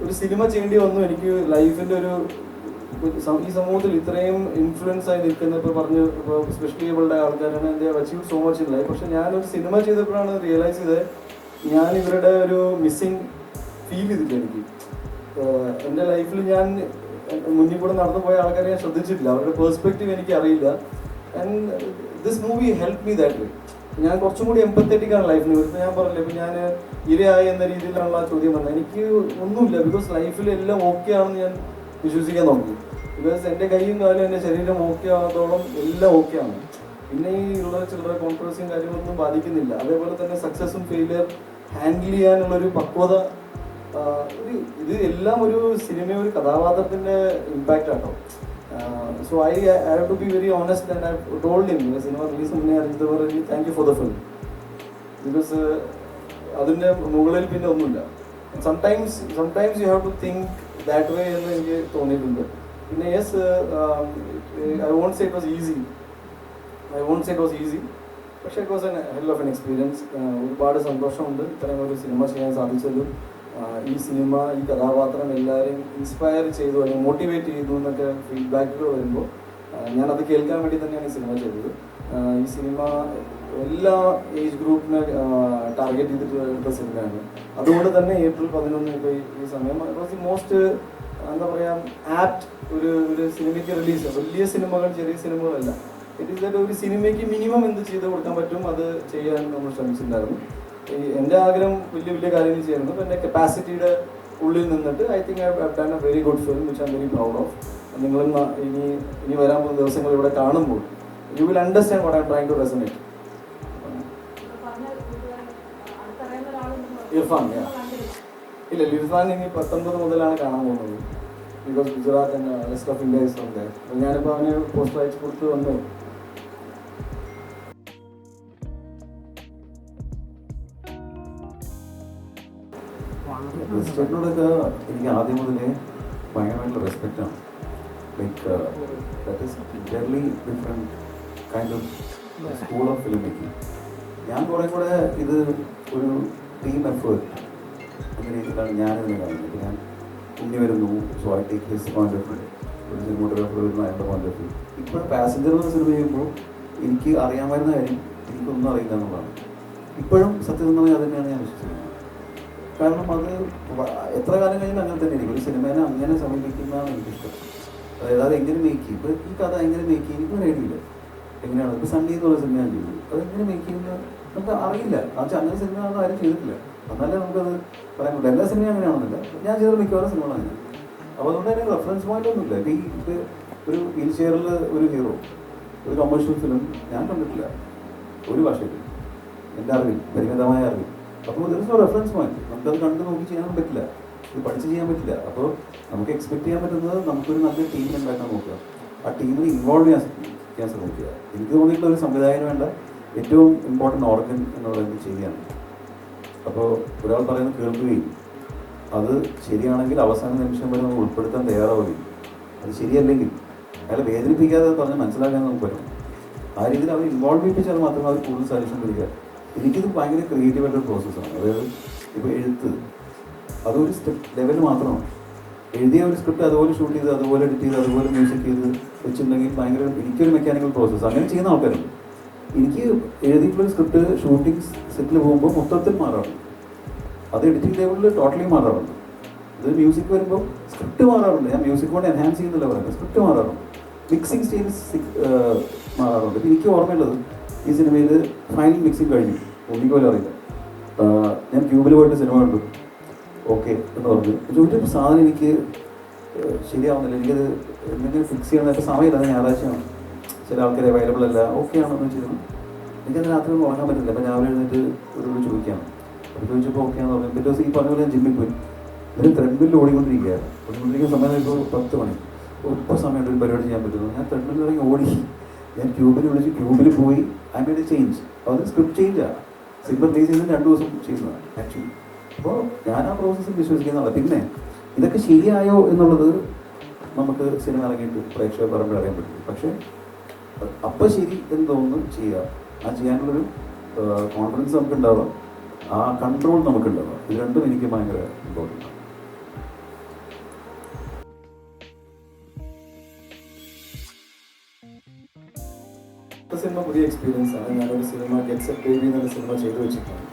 S1: ഒരു സിനിമ ചെയ്യേണ്ടി വന്നു എനിക്ക് ലൈഫിൻ്റെ ഈ സമൂഹത്തിൽ ഇത്രയും ഇൻഫ്ലുവൻസ് ആയി നിൽക്കുന്ന ഇപ്പോൾ സ്പെഷ്യലി ഏബിൾഡ് ആൾക്കാരാണ് എൻ്റെ achieve so much in life. പക്ഷെ ഞാനൊരു സിനിമ ചെയ്തപ്പോഴാണ് റിയലൈസ് ചെയ്തത് ഞാൻ ഇവരുടെ ഒരു മിസ്സിങ് ഫീൽ ചെയ്തില്ല. എനിക്ക് എൻ്റെ ലൈഫിൽ ഞാൻ മുന്നിൽ കൂടെ നടന്നു പോയ ആൾക്കാരെ ഞാൻ ശ്രദ്ധിച്ചിട്ടില്ല, അവരുടെ പേഴ്സ്പെക്റ്റീവ് എനിക്ക് അറിയില്ല. And this movie help me that way. ഞാൻ കുറച്ചും കൂടി എംപത്തറ്റിക് ആണ് ലൈഫിന്. ഇപ്പം ഞാൻ പറഞ്ഞില്ല, ഇപ്പം ഞാൻ ഇരയായി എന്ന രീതിയിലാണുള്ള ആ ചോദ്യം വന്നത്. എനിക്ക് ഒന്നുമില്ല, ബിക്കോസ് ലൈഫിൽ എല്ലാം ഓക്കെ ആണെന്ന് ഞാൻ വിശ്വസിക്കാൻ നോക്കി. ബിക്കോസ് എൻ്റെ കൈയും കാലും എൻ്റെ ശരീരം ഓക്കെ ആകാത്തോളം എല്ലാം ഓക്കെ ആണ്. പിന്നെ ഈ ചില്ലറ കോൺട്രവേഴ്സിയും കാര്യങ്ങളൊന്നും ബാധിക്കുന്നില്ല. അതേപോലെ തന്നെ സക്സസും ഫെയിലിയർ ഹാൻഡിൽ ചെയ്യാനുള്ളൊരു പക്വത, ഇത് എല്ലാം ഒരു ഒരു കഥാപാത്രത്തിൻ്റെ ഇമ്പാക്റ്റ് ആട്ടോ. So I have to be very honest and I told him സിനിമ റിലീസ് മുന്നേ അറിഞ്ഞത് thank you for the film, because അതിൻ്റെ മുകളിൽ പിന്നെ ഒന്നുമില്ല. Sometimes you have to think that way എന്ന് എനിക്ക് തോന്നിയിട്ടുണ്ട്. പിന്നെ yes, I won't say it was easy, പക്ഷേ it was an hell of an experience. ഒരുപാട് സന്തോഷമുണ്ട് ഇത്രയും ഒരു സിനിമ ചെയ്യാൻ സാധിച്ചതും. ഈ സിനിമ, ഈ കഥാപാത്രം എല്ലാവരെയും ഇൻസ്പയർ ചെയ്തു അല്ലെങ്കിൽ മോട്ടിവേറ്റ് ചെയ്തു എന്നൊക്കെ ഫീഡ്ബാക്കുകൾ വരുമ്പോൾ ഞാനത് കേൾക്കാൻ വേണ്ടി തന്നെയാണ് ഈ സിനിമ ചെയ്തത്. ഈ സിനിമ എല്ലാ ഏജ് ഗ്രൂപ്പിനെ ടാർഗറ്റ് ചെയ്തിട്ടുള്ള സിനിമയാണ്. അതുകൊണ്ട് തന്നെ April 11 ഇപ്പോൾ ഈ സമയം മോസ്റ്റ് എന്താ പറയുക ആപ്റ്റ് ഒരു സിനിമയ്ക്ക് റിലീസ്. വലിയ സിനിമകൾ, ചെറിയ സിനിമകളല്ല. ഇറ്റ് ഈസ് ദാറ്റ് ഒരു സിനിമയ്ക്ക് മിനിമം എന്ത് ചെയ്ത് കൊടുക്കാൻ പറ്റും അത് ചെയ്യാൻ നമ്മൾ ശ്രമിച്ചിട്ടുണ്ടായിരുന്നു. എൻ്റെ ആഗ്രഹം വലിയ കാര്യങ്ങൾ ചെയ്യായിരുന്നു. അപ്പോൾ എൻ്റെ കപ്പാസിറ്റിയുടെ ഉള്ളിൽ നിന്നിട്ട് I think I have done a very good film which I am very proud of. നിങ്ങളും ഇനി വരാൻ പോകുന്ന ദിവസങ്ങൾ ഇവിടെ കാണുമ്പോൾ you will understand what I am trying to resonate. Irfan ഇല്ല, ഇർഫാൻ ഇനി 19 മുതലാണ് കാണാൻ പോകുന്നത്. Because Gujarat and rest of India is ഉണ്ട്. ഞാനിപ്പോൾ അവന് പോസ്റ്റർ അയച്ചു കൊടുത്ത് വന്നു.
S2: റെസ്പെക്റ്റിനോടൊക്കെ എനിക്ക് ആദ്യം മുതലേ ഭയങ്കരമായിട്ടുള്ള റെസ്പെക്റ്റാണ്. Like that is entirely different kind of school of film making. ഞാൻ കുറേ കൂടെ ഇത് ഒരു ടീം എഫേർട്ട് എന്ന രീതിയിലാണ് ഞാനിതിനെ കാണുന്നത്. ഞാൻ ഇനി വരുന്നു, so I take his point of view, ഒരു സിനിമോട്ടോഗ്രാഫർ വരുന്ന എൻ്റെ പോയിന്റ് ഓഫ് വ്യൂ. ഇപ്പോൾ പാസഞ്ചർ എന്ന സിനിമ ചെയ്യുമ്പോൾ എനിക്ക് അറിയാമായിരുന്ന കാര്യം എനിക്കൊന്നും അറിയില്ല എന്നുള്ളതാണ്. ഇപ്പോഴും സത്യസന്ധമായി അത് തന്നെയാണ് ഞാൻ വിശ്വസിക്കുന്നത്. കാരണം അത് എത്ര കാലം കഴിഞ്ഞാൽ അങ്ങനെ തന്നെ ആയിരിക്കും. ഒരു സിനിമേനെ അങ്ങനെ സമീപിക്കുന്നതാണ് എനിക്കിഷ്ടം. അതായത് അത് എങ്ങനെ മേക്ക് ചെയ്യും, ഇപ്പോൾ ഈ കഥ എങ്ങനെ മേക്ക് ചെയ്യും എനിക്ക് അറിയില്ല. എങ്ങനെയാണ് ഇപ്പോൾ സണ്ണി എന്ന് പറയുന്ന സിനിമ ഞാൻ ചെയ്തു, അതെങ്ങനെ മേക്ക് ചെയ്യുന്നത് നമുക്ക് അറിയില്ല. എന്നുവെച്ചാൽ അങ്ങനെ സിനിമ ആരും ചെയ്തിട്ടില്ല, എന്നാലേ നമുക്കത് പറയാൻ പറ്റില്ല. എല്ലാ സിനിമയും അങ്ങനെയാണെന്നില്ല, ഞാൻ ചെയ്ത മിക്കവാറും സിനിമകളാണ് അങ്ങനെ. അപ്പോൾ അതുകൊണ്ട് തന്നെ റെഫറൻസ് പോയിന്റ് ഒന്നുമില്ല. ഇപ്പോൾ ഈ ഇത് ഒരു വീൽ ചെയറിൽ ഒരു ഹീറോ, ഒരു കമേഴ്ഷ്യൽ ഫിലിം ഞാൻ കണ്ടിട്ടില്ല ഒരു ഭാഷയിലും, എൻ്റെ അറിവിൽ, പരിമിതമായ അറിവിൽ. അപ്പോൾ ഇതിന് റെഫറൻസ് പോയിന്റ് നമുക്കത് കണ്ട് നോക്കി ചെയ്യാൻ പറ്റില്ല, ഇത് പഠിച്ച് ചെയ്യാൻ പറ്റില്ല. അപ്പോൾ നമുക്ക് എക്സ്പെക്ട് ചെയ്യാൻ പറ്റുന്നത് നമുക്കൊരു നല്ല ടീം ഉണ്ടാക്കാൻ നോക്കുക, ആ ടീമിനെ ഇൻവോൾവ് ചെയ്യാൻ ശ്രമിക്കുക. എനിക്ക് തോന്നിയിട്ടുള്ള ഒരു സംവിധായകന് വേണ്ട ഏറ്റവും ഇമ്പോർട്ടൻ്റ് ഓർഗൻ എന്നുള്ളത് ചെയ്യുകയാണ്. അപ്പോൾ ഒരാൾ പറയുന്നത് കേൾക്കുകയും അത് ശരിയാണെങ്കിൽ അവസാന നിമിഷം വരെ നമ്മൾ ഉൾപ്പെടുത്താൻ തയ്യാറാവുകയും, അത് ശരിയല്ലെങ്കിൽ അയാളെ വേദനിപ്പിക്കാതെ പറഞ്ഞ് മനസ്സിലാക്കാൻ നമുക്ക് പറ്റും. ആ രീതിയിൽ അവർ ഇൻവോൾവ് ചെയ്യിപ്പിച്ചാൽ മാത്രമേ അവർ കൂടുതൽ സജഷൻ തരിക. എനിക്കിത് ഭയങ്കര ക്രിയേറ്റീവായിട്ടൊരു പ്രോസസ്സാണ്. അതായത് ഇപ്പോൾ എഴുത്ത് അതൊരു സ്റ്റെപ്പ് ലെവൽ മാത്രമാണ്. എഴുതിയ ഒരു സ്ക്രിപ്റ്റ് അതുപോലെ ഷൂട്ട് ചെയ്ത് അതുപോലെ എഡിറ്റ് ചെയ്ത് അതുപോലെ മ്യൂസിക് ചെയ്ത് വെച്ചിട്ടുണ്ടെങ്കിൽ ഭയങ്കര എനിക്കൊരു മെക്കാനിക്കൽ പ്രോസസ്സ്. അങ്ങനെ ചെയ്യുന്ന ആൾക്കാരുണ്ട്. എനിക്ക് എഴുതിയിട്ടുള്ള സ്ക്രിപ്റ്റ് ഷൂട്ടിംഗ് സെറ്റിൽ പോകുമ്പോൾ മൊത്തത്തിൽ മാറാറുണ്ട്, അത് എഡിറ്റിംഗ് ലെവലിൽ ടോട്ടലി മാറാറുണ്ട്. ഇത് മ്യൂസിക് വരുമ്പോൾ സ്ക്രിപ്റ്റ് മാറാറുണ്ട്. ഞാൻ മ്യൂസിക് കൊണ്ട് എൻഹാൻസ് ചെയ്യുന്നില്ല പറയുന്നത്, സ്ക്രിപ്റ്റ് മാറാറുണ്ട്, മിക്സിംഗ് സ്റ്റൈൽസ് മാറാറുണ്ട്. എനിക്ക് ഓർമ്മയുള്ളത് ഈ സിനിമയിൽ ഫൈനൽ മിക്സിംഗ് കഴിഞ്ഞു, എനിക്ക് പോലും അറിയില്ല. ഞാൻ ക്യൂബിൽ പോയിട്ട് സിനിമ കണ്ടു, ഓക്കെ എന്ന് പറഞ്ഞു. ചോദിച്ചപ്പോൾ സാധനം എനിക്ക് ശരിയാവുന്നില്ല, എനിക്കത് എന്തെങ്കിലും ഫിക്സ് ചെയ്യണം. ഇപ്പോൾ സമയമില്ല, അത് ഞായറാഴ്ചയാണ്, ചില ആൾക്കാർ അവൈലബിൾ അല്ല, ഓക്കെ ആണെന്ന് വെച്ചിരുന്നു. എനിക്കത് രാത്രി ഒന്നും ഉറങ്ങാൻ പറ്റില്ല. അപ്പോൾ രാവിലെ എഴുന്നേറ്റ് ഒരു ചോദിക്കുകയാണ്. അപ്പോൾ ചോദിച്ചപ്പോൾ ഓക്കെ ആണെന്ന് പറഞ്ഞു. പിറ്റേ ദിവസം ഈ പറഞ്ഞ പോലെ ഞാൻ ജിമ്മിൽ പോയി ഒരു ത്രെഡ്മില്ലിൽ ഓടിക്കൊണ്ടിരിക്കുന്ന സമയം ഇപ്പോൾ 10 മണി, ഇപ്പോൾ സമയമുണ്ട് ഒരു പരിപാടി ചെയ്യാൻ പറ്റുന്നു. ഞാൻ ത്രെഡ്മില്ലിൽ ഇറങ്ങി ഓടി, ഞാൻ ക്യൂബിൽ വിളിച്ച് ക്യൂബിൽ പോയി ഐ മേഡ് എ ചേഞ്ച്. അത് സ്ക്രിപ്റ്റ് ചേഞ്ചാണ്, സിനിമ റിലീസ് ചെയ്ത് 2 ദിവസം ചെയ്യുന്നതാണ് ആക്ച്വലി. അപ്പോൾ ഞാൻ ആ പ്രോസസ്സിൽ വിശ്വസിക്കുന്നതാണ്. പിന്നെ ഇതൊക്കെ ശരിയായോ എന്നുള്ളത് നമുക്ക് സിനിമ ഇറങ്ങിയിട്ട് പ്രേക്ഷകർ പറയുമ്പോൾ അറിയാൻ പറ്റും. പക്ഷേ അപ്പം ശരി എന്ന് തോന്നുന്നു ചെയ്യുക, ആ ചെയ്യാനുള്ളൊരു കോൺഫിഡൻസ് നമുക്കുണ്ടാവുക, ആ കൺട്രോൾ നമുക്കുണ്ടാവുക. ഇത് രണ്ടും എനിക്ക് ഭയങ്കര ഇമ്പോർട്ടൻ്റ് ആണ്.
S1: സിനിമ പുതിയ എക്സ്പീരിയൻസ് ആണ്. ഞാനൊരു സിനിമ ഗെറ്റ്സ് എ ബേബി എന്നൊരു സിനിമ ചെയ്തു വെച്ചിട്ടുണ്ട്,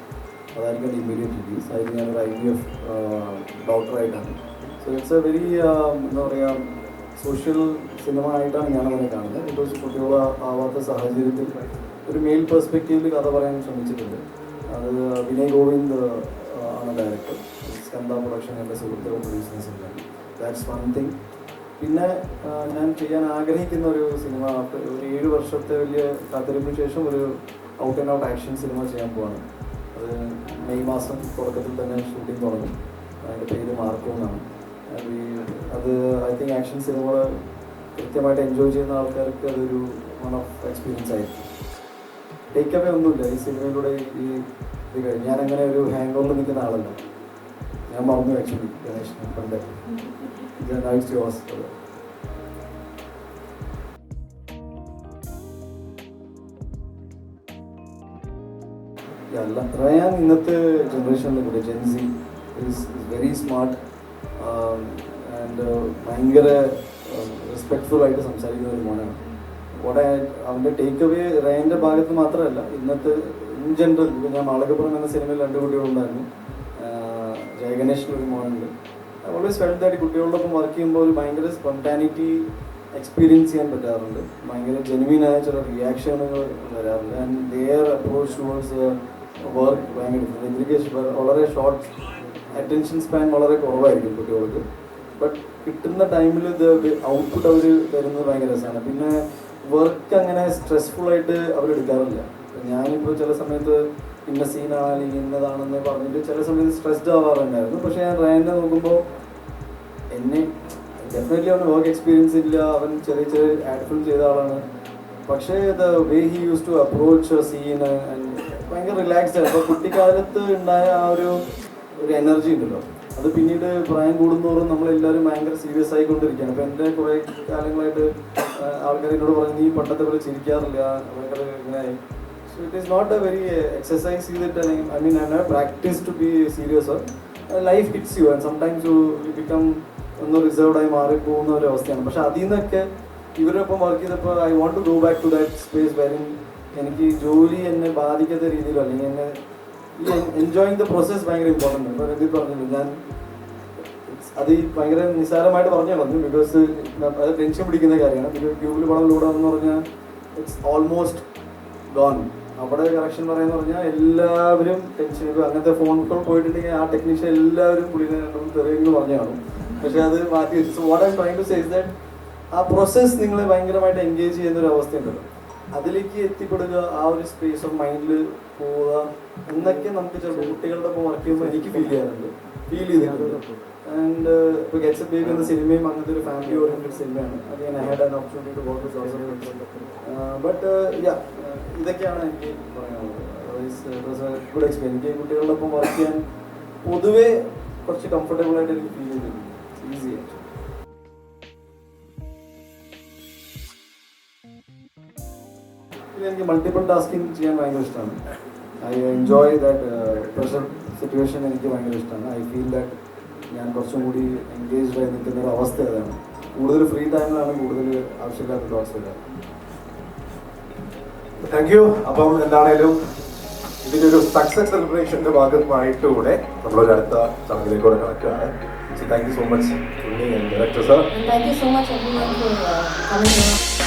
S1: അതായിരിക്കും ഇമ്മീഡിയറ്റ് റിലീസ്. അതിൽ ഞാനൊരു IVF ഡോക്ടറായിട്ടാണ്. സോ ഇറ്റ്സ് എ വെരി എന്താ പറയുക സോഷ്യൽ സിനിമ ആയിട്ടാണ് ഞാനതിനെ കാണുന്നത്. ബിക്കോസ് കുട്ടികളാവാത്ത സാഹചര്യത്തിൽ ഒരു മെയിൽ പെർസ്പെക്റ്റീവിൽ കഥ പറയാൻ ശ്രമിച്ചിട്ടുണ്ട്. അത് വിനയ് ഗോവിന്ദ് ആണ് ഡയറക്ടർ, സ്കന്ദ പ്രൊഡക്ഷൻ എൻ്റെ സുഹൃത്തുക്കൾ പ്രൊഡ്യൂസ് ചെയ്തത്. That's one thing. പിന്നെ ഞാൻ ചെയ്യാൻ ആഗ്രഹിക്കുന്ന ഒരു സിനിമ, ഒരു 7 വർഷത്തെ വലിയ കാത്തിരിപ്പിന് ശേഷം ഒരു out and out action cinema ചെയ്യാൻ പോവാണ്. അത് മെയ് മാസം തുടക്കത്തിൽ തന്നെ ഷൂട്ടിംഗ് തുടങ്ങും. അതിൻ്റെ പേര് മാർക്കോ എന്നാണ്. അത് ഐ തിങ്ക് ആക്ഷൻ സിനിമകൾ കൃത്യമായിട്ട് എൻജോയ് ചെയ്യുന്ന ആൾക്കാർക്ക് അതൊരു വൺ ഓഫ് എക്സ്പീരിയൻസ് ആയിരിക്കും. ടേക്ക് അവേ ഒന്നുമില്ല ഈ സിനിമയിലൂടെ. ഇത് കഴിഞ്ഞ് ഞാനങ്ങനെ ഒരു ഹാങ് ഓവറിൽ നിൽക്കുന്ന ആളല്ല, ഞാൻ മറന്നു ആക്ച്വലി ഗണേഷ് പണ്ട് റയാൻ ഇന്നത്തെ ജനറേഷനിൽ കൂടെ gen z is very smart and ഭയങ്കര റെസ്പെക്ട്ഫുൾ ആയിട്ട് സംസാരിക്കുന്ന ഒരു മോനാണ്. അവൻ്റെ ടേക്ക് അവേ റയാൻ്റെ ഭാഗത്ത് മാത്രമല്ല, ഇന്നത്തെ ഇൻ ജനറൽ. ഇപ്പോൾ ഞാൻ മാളകപ്പുറം എന്ന സിനിമയിൽ 2 കുട്ടികളുണ്ടായിരുന്നു, ജയഗണേഷിനൊരു മോനുണ്ട്. ഓൾവേസ് ഫെൽറ്റ് ദാറ്റ് കുട്ടികളോടൊപ്പം വർക്ക് ചെയ്യുമ്പോൾ ഒരു ഭയങ്കര സ്പോണ്ടാനിറ്റി എക്സ്പീരിയൻസ് ചെയ്യാൻ പറ്റാറുണ്ട്. ഭയങ്കര ജെനുവിനായ ചില റിയാക്ഷനുകൾ വരാറുണ്ട്. And their approach towards work ഭയങ്കര ഡിഫറെൻറ്റ്. എനിക്ക് വളരെ ഷോർട്ട് അറ്റൻഷൻ സ്പാൻ വളരെ കുറവായിരിക്കും കുട്ടികൾക്ക്. ബട്ട് കിട്ടുന്ന ടൈമിൽ ഇത് ഔട്ട്പുട്ട് അവർ തരുന്നത് ഭയങ്കര രസമാണ്. പിന്നെ വർക്ക് അങ്ങനെ സ്ട്രെസ്ഫുള്ളായിട്ട് അവരെടുക്കാറില്ല. ഞാനിപ്പോൾ ചില സമയത്ത് ഇന്ന സീനാണ് അല്ലെങ്കിൽ ഇന്നതാണെന്ന് പറഞ്ഞിട്ട് ചില സമയത്ത് സ്ട്രെസ്ഡ് ആവാറുണ്ടായിരുന്നു. പക്ഷേ ഞാൻ റയാനെ നോക്കുമ്പോൾ എന്നെ ഡെഫിനറ്റ്ലി അവന് വർക്ക് എക്സ്പീരിയൻസ് ഇല്ല, അവൻ ചെറിയ ആഡ് ഫിലിം ചെയ്ത ആളാണ്. പക്ഷേ the way he use to approach scene ഭയങ്കര റിലാക്സ്ഡ് ആണ്. അപ്പോൾ കുട്ടിക്കാലത്ത് ഉണ്ടായ ആ ഒരു എനർജി ഉണ്ടല്ലോ, അത് പിന്നീട് പ്രായം കൂടുന്നതോറും നമ്മളെല്ലാവരും ഭയങ്കര സീരിയസ് ആയിക്കൊണ്ടിരിക്കുകയാണ്. അപ്പോൾ എൻ്റെ കുറേ കാലങ്ങളായിട്ട് ആൾക്കാർ എന്നോട് പറഞ്ഞു നീ പണ്ടത്തെ പോലെ ചിരിക്കാറില്ല, ഭയങ്കര ഇങ്ങനെയായി. So it is not a very exercise that I mean I have practiced to be serious. Life hits you and sometimes you become ഒന്ന് റിസർവ്ഡ് ആയി മാറിപ്പോകുന്ന ഒരു അവസ്ഥയാണ്. പക്ഷെ അതിൽ നിന്നൊക്കെ ഇവരൊപ്പം വർക്ക് ചെയ്തപ്പോൾ I won't to go back to that space വെരിൻ എനിക്ക് ജോലി എന്നെ ബാധിക്കാത്ത രീതിയിലോ അല്ലെങ്കിൽ എന്നെ ഈ എൻജോയിങ് ദ പ്രോസസ് ഭയങ്കര ഇമ്പോർട്ടൻ്റ് ആണ്. ഇപ്പോൾ രഞ്ജിത്ത് പറഞ്ഞില്ല, ഞാൻ അത് ഈ ഭയങ്കര നിസ്സാരമായിട്ട് പറഞ്ഞു കളഞ്ഞു. ബിക്കോസ് അത് ടെൻഷൻ പിടിക്കുന്ന കാര്യമാണ്. ബിക്കോസ് ട്യൂബിൽ പടം ലൂടാന്ന് പറഞ്ഞാൽ ഇറ്റ്സ് ഓൾമോസ്റ്റ് ഗോൺ. അവിടെ കറക്ഷൻ പറയാന്ന് പറഞ്ഞാൽ എല്ലാവരും ടെൻഷൻ. ഇപ്പോൾ അങ്ങനത്തെ ഫോൺ കോൾ പോയിട്ടുണ്ടെങ്കിൽ ആ ടെക്നീഷ്യൻ എല്ലാവരും പുള്ളിനെ തെറിയെന്ന് പറഞ്ഞു കാണും. പക്ഷെ അത് മാറ്റി വെച്ചു. So what I trying to say is that ആ പ്രോസസ്സ് നിങ്ങളെ ഭയങ്കരമായിട്ട് എൻഗേജ് ചെയ്യുന്ന ഒരു അവസ്ഥയുണ്ടല്ലോ, അതിലേക്ക് എത്തിപ്പെടുക, ആ ഒരു സ്പേസ് ഓഫ് മൈൻഡിൽ പോവുക എന്നൊക്കെ നമുക്ക് ചിലപ്പോൾ കുട്ടികളുടെ ഒപ്പം വർക്ക് ചെയ്യുമ്പോൾ എനിക്ക് ഫീൽ ചെയ്തിട്ടുണ്ട്. ആൻഡ് ഇപ്പോൾ ഗെറ്റ്സ് എ ബേബി എന്ന സിനിമയും അങ്ങനത്തെ ഒരു ഫാമിലി ഓറിയന്റഡ് സിനിമയാണ്. Again I had an opportunity to work with lots of people. But ഇതൊക്കെയാണ് എനിക്ക് പറയാനുള്ളത്. Good experience. എനിക്ക് കുട്ടികളുടെ ഒപ്പം വർക്ക് ചെയ്യാൻ പൊതുവേ കുറച്ച് കംഫർട്ടബിൾ ആയിട്ട് എനിക്ക് ഫീൽ ചെയ്തിട്ടുണ്ട്. ഈസി ആയിട്ട്. എനിക്ക് മൾട്ടിപ്പിൾ ടാസ്കിങ് ചെയ്യാൻ ഭയങ്കര ഇഷ്ടമാണ്. I enjoy that pressure situation. എനിക്ക് ഭയങ്കര ഇഷ്ടമാണ്. ഐ ഫീൽ ദാറ്റ് ഞാൻ കുറച്ചും കൂടി എൻഗേജ്ഡ് ആയി നിൽക്കുന്ന ഒരു അവസ്ഥ അതാണ്. കൂടുതൽ ഫ്രീ ടൈമിലാണ് കൂടുതൽ ആവശ്യമില്ലാത്ത ഡോട്ട്സ് വരിക.
S4: Thank you. അപ്പം എന്താണേലും ഇതിൻ്റെ ഒരു സക്സസ് സെലിബ്രേഷൻ്റെ ഭാഗമായിട്ടുകൂടെ നമ്മളൊരു അടുത്ത ചടങ്ങിലേക്കൂടെ കടക്കുകയാണ്. So thank you so much Unni and director sir.
S5: And thank you so much everyone for coming here.